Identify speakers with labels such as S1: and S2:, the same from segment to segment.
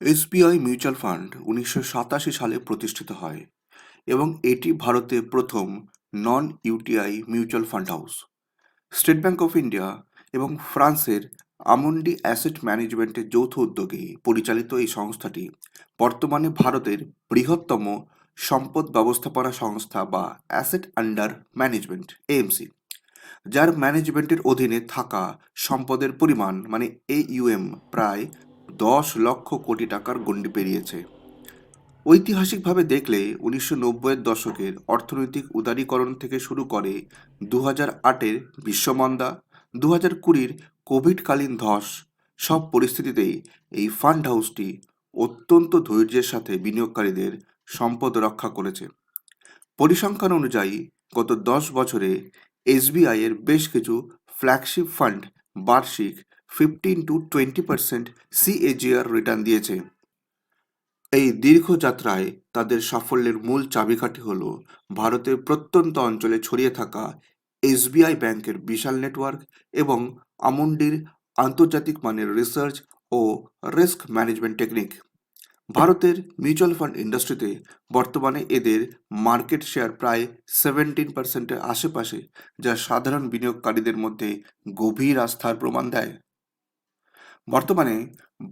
S1: SBI mutual fund ১৯৮৭ সালে প্রতিষ্ঠিত হয় এবং এটি ভারতের প্রথম non UTI mutual fund house. State Bank of India এবং ফ্রান্সের আমন্ডি অ্যাসেট ম্যানেজমেন্টের যৌথ উদ্যোগে পরিচালিত এই সংস্থাটি বর্তমানে ভারতের বৃহত্তম সম্পদ ব্যবস্থাপনা সংস্থা বা অ্যাসেট আন্ডার ম্যানেজমেন্ট এএমসি, যার ম্যানেজমেন্টের অধীনে থাকা সম্পদের পরিমাণ মানে এইউএম প্রায় ১০ লক্ষ কোটি টাকার গণ্ডি পেরিয়েছে। ঐতিহাসিকভাবে দেখলে ১৯৯০-এর দশকের অর্থনৈতিক উদারীকরণ থেকে শুরু করে ২০০৮-এর বিশ্বমন্দা, ২০২০-র কোভিডকালীন ধস, সব পরিস্থিতিতেই এই ফান্ড হাউসটি অত্যন্ত ধৈর্যের সাথে বিনিয়োগকারীদের সম্পদ রক্ষা করেছে। পরিসংখ্যান অনুযায়ী গত ১০ বছরে এসবিআই এর বেশ কিছু ফ্ল্যাগশিপ ফান্ড বার্ষিক 15-20% সিএজিআর রিটার্ন দিয়েছে। এই দীর্ঘ যাত্রায় তাদের সাফল্যের মূল চাবিকাঠি হল ভারতের প্রত্যন্ত অঞ্চলে ছড়িয়ে থাকা এসবিআই ব্যাংকের বিশাল নেটওয়ার্ক এবং আমন্ডির আন্তর্জাতিক মানের রিসার্চ ও রিস্ক ম্যানেজমেন্ট টেকনিক। ভারতের মিউচুয়াল ফান্ড ইন্ডাস্ট্রিতে বর্তমানে এদের মার্কেট শেয়ার প্রায় 17%-এর আশেপাশে, যা সাধারণ বিনিয়োগকারীদের মধ্যে গভীর আস্থার প্রমাণ দেয়। বর্তমানে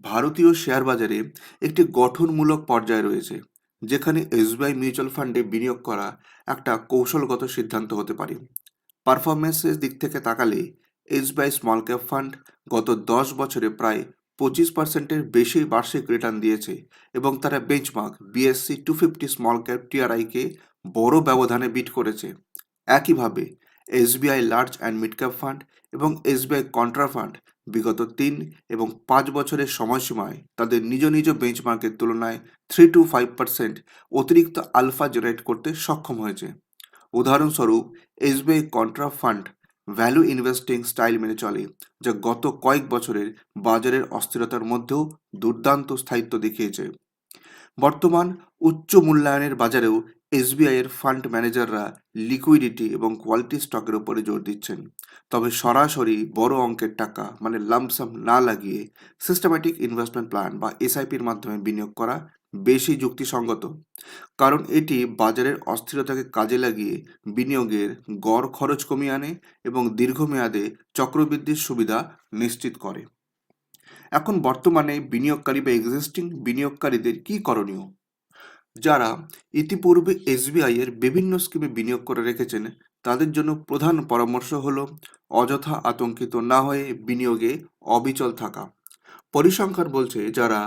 S1: ভারতীয় শেয়ার বাজারে একটি গঠনমূলক পর্যায়ে রয়েছে, যেখানে এসবিআই মিউচুয়াল ফান্ডে বিনিয়োগ করা একটা কৌশলগত সিদ্ধান্ত হতে পারে। পারফরমেন্সের দিক থেকে তাকালে এসবিআই স্মল ক্যাপ ফান্ড গত 10 বছরে প্রায় 25%-এর বেশি বার্ষিক রিটার্ন দিয়েছে এবং তারা বেঞ্চমার্ক বিএসসি 250 স্মল ক্যাপ টিআরআইকে বড় ব্যবধানে বিট করেছে। একইভাবে SBI large and mid cap fund এবং এসবিআই কন্ট্রা ফান্ড বিগত 3 এবং 5 বছরের সময়সীমায় তাদের নিজ নিজ বেঞ্চমার্কের তুলনায় 3-5% অতিরিক্ত আলফা জেনারেট করতে সক্ষম হয়েছে। উদাহরণস্বরূপ, SBI contra fund value investing style মেনে চলে, যা গত কয়েক বছরের বাজারের অস্থিরতার মধ্যেও দুর্দান্ত স্থায়িত্ব দেখিয়েছে। বর্তমান উচ্চ মূল্যায়নের বাজারেও এসবিআই এর ফান্ড ম্যানেজাররা লিকুইডিটি এবং কোয়ালিটি স্টকের উপরে জোর দিচ্ছেন, তবে সরাসরি বড় অঙ্কের টাকা মানে লাম্পসাম না লাগিয়ে সিস্টেম্যাটিক ইনভেস্টমেন্ট প্ল্যান বা এসআইপির মাধ্যমে বিনিয়োগ করা বেশি যুক্তিসঙ্গত, কারণ এটি বাজারের অস্থিরতাকে কাজে লাগিয়ে বিনিয়োগের গড় খরচ কমিয়ে আনে এবং দীর্ঘমেয়াদে চক্রবৃদ্ধির সুবিধা নিশ্চিত করে। এখন বর্তমানে বিনিয়োগকারী বা এক্সিস্টিং বিনিয়োগকারীদের কি করণীয়? যারা ইতিপূর্বে এসবিআই এর বিভিন্ন স্কিমে বিনিয়োগ করে রেখেছেন, তাদের জন্য প্রধান পরামর্শ হলো অযথা আতঙ্কিত না হয়ে বিনিয়োগে অবিচল থাকা। পরিসংখ্যান বলছে যারা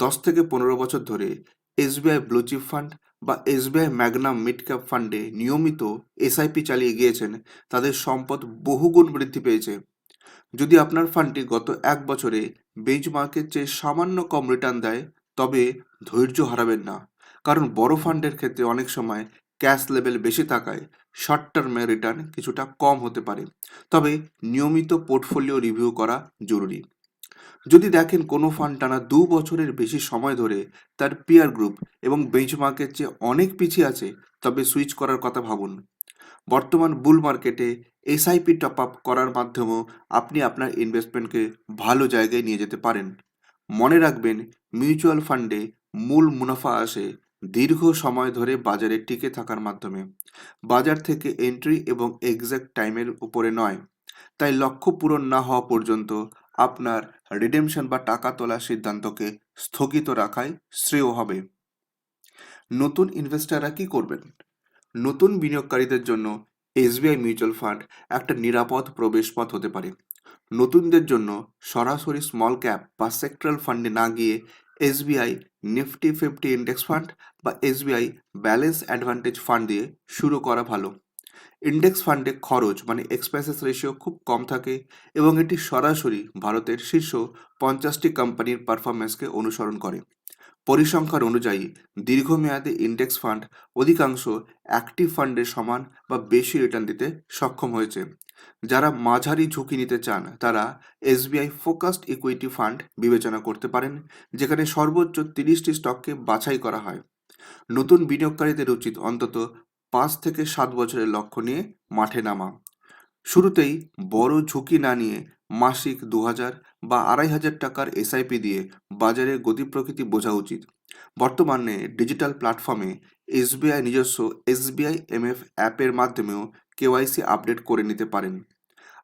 S1: 10 থেকে 15 বছর ধরে এসবিআই ব্লুচিপ ফান্ড বা এসবিআই ম্যাগনাম মিড ক্যাপ ফান্ডে নিয়মিত এসআইপি চালিয়ে গিয়েছেন, তাদের সম্পদ বহুগুণ বৃদ্ধি পেয়েছে। যদি আপনার ফান্ডটি গত 1 বছরে বেঞ্চমার্কের চেয়ে সামান্য কম রিটার্ন দেয়, তবে ধৈর্য হারাবেন না, কারণ বড় ফান্ডের ক্ষেত্রে অনেক সময় ক্যাশ লেভেল বেশি থাকায় শর্ট টার্মে রিটার্ন কিছুটা কম হতে পারে। তবে নিয়মিত পোর্টফোলিও রিভিউ করা জরুরি। যদি দেখেন কোনো ফান্ড টানা 2 বছরের বেশি সময় ধরে তার পিয়ার গ্রুপ এবং বেঞ্চমার্কের চেয়ে অনেক পিছিয়ে আছে, তবে সুইচ করার কথা ভাবুন। বর্তমান বুল মার্কেটে এসআইপি টপ আপ করার মাধ্যমেও আপনি আপনার ইনভেস্টমেন্টকে ভালো জায়গায় নিয়ে যেতে পারেন। মনে রাখবেন, মিউচুয়াল ফান্ডে মূল মুনাফা আসে দীর্ঘ সময় ধরে বাজারে টিকে থাকার মাধ্যমে, বাজার থেকে এন্ট্রি এবং এক্সাক্ট টাইমের উপরে নয়। তাই লক্ষ্য পূরণ না হওয়া পর্যন্ত আপনার রিডেমশন বা টাকা তোলার সিদ্ধান্তকে স্থগিত রাখাই শ্রেয় হবে। নতুন ইনভেস্টররা কি করবেন? নতুন বিনিয়োগকারীদের জন্য এসবিআই মিউচুয়াল ফান্ড একটা নিরাপদ প্রবেশপথ হতে পারে। নতুনদের জন্য সরাসরি স্মল ক্যাপ বা সেক্টরাল ফান্ডে না গিয়ে এসবিআই নিফটি 50 ইন্ডেক্স ফান্ড বা এসবিআই ব্যালেন্স অ্যাডভান্টেজ ফান্ড দিয়ে শুরু করা ভালো। ইন্ডেক্স ফান্ডে খরচ মানে এক্সপেন্সেস রেশিও খুব কম থাকে এবং এটি সরাসরি ভারতের শীর্ষ 50টি কোম্পানির পারফরমেন্সকে অনুসরণ করে। পরিসংখ্যান অনুযায়ী দীর্ঘমেয়াদে ইন্ডেক্স ফান্ড অধিকাংশ অ্যাক্টিভ ফান্ডের সমান বা বেশি রিটার্ন দিতে সক্ষম হয়েছে। যারা মাঝারি ঝুঁকি নিতে চান, তারা এসবিআই ফোকাসড ইকুইটি ফান্ড বিবেচনা করতে পারেন, যেখানে সর্বোচ্চ 30টি স্টককে বাছাই করা হয়। নতুন বিনিয়োগকারীদের উচিত অন্তত 5 থেকে 7 বছরের লক্ষ্য নিয়ে মাঠে নামা। শুরুতেই বড় ঝুঁকি না নিয়ে মাসিক 2,000 বা 2,500 টাকার এসআইপি দিয়ে বাজারের গতি প্রকৃতি বোঝা উচিত। বর্তমানে ডিজিটাল প্ল্যাটফর্মে এসবিআই নিজস্ব এসবিআই এমএফ অ্যাপের মাধ্যমেও কেওয়াইসি আপডেট করে নিতে পারেন।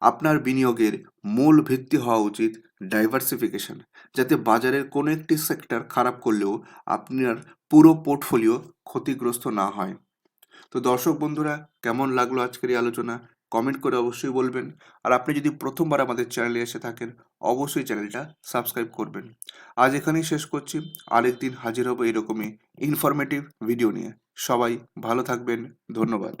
S1: আপনার বিনিয়োগের মূল ভিত্তি হওয়া উচিত ডাইভার্সিফিকেশন, যাতে বাজারের কোনো একটি সেক্টর খারাপ করলেও আপনার পুরো পোর্টফোলিও ক্ষতিগ্রস্ত না হয়। তো দর্শক বন্ধুরা, কেমন লাগলো আজকের এই আলোচনা কমেন্ট করে অবশ্যই বলবেন। আর আপনি যদি প্রথমবার আমাদের চ্যানেলে এসে থাকেন, অবশ্যই চ্যানেলটা সাবস্ক্রাইব করবেন। আজ এখানেই শেষ করছি, আরেকদিন হাজির হব এরকমই ইনফরমেটিভ ভিডিও নিয়ে। সবাই ভালো থাকবেন, ধন্যবাদ।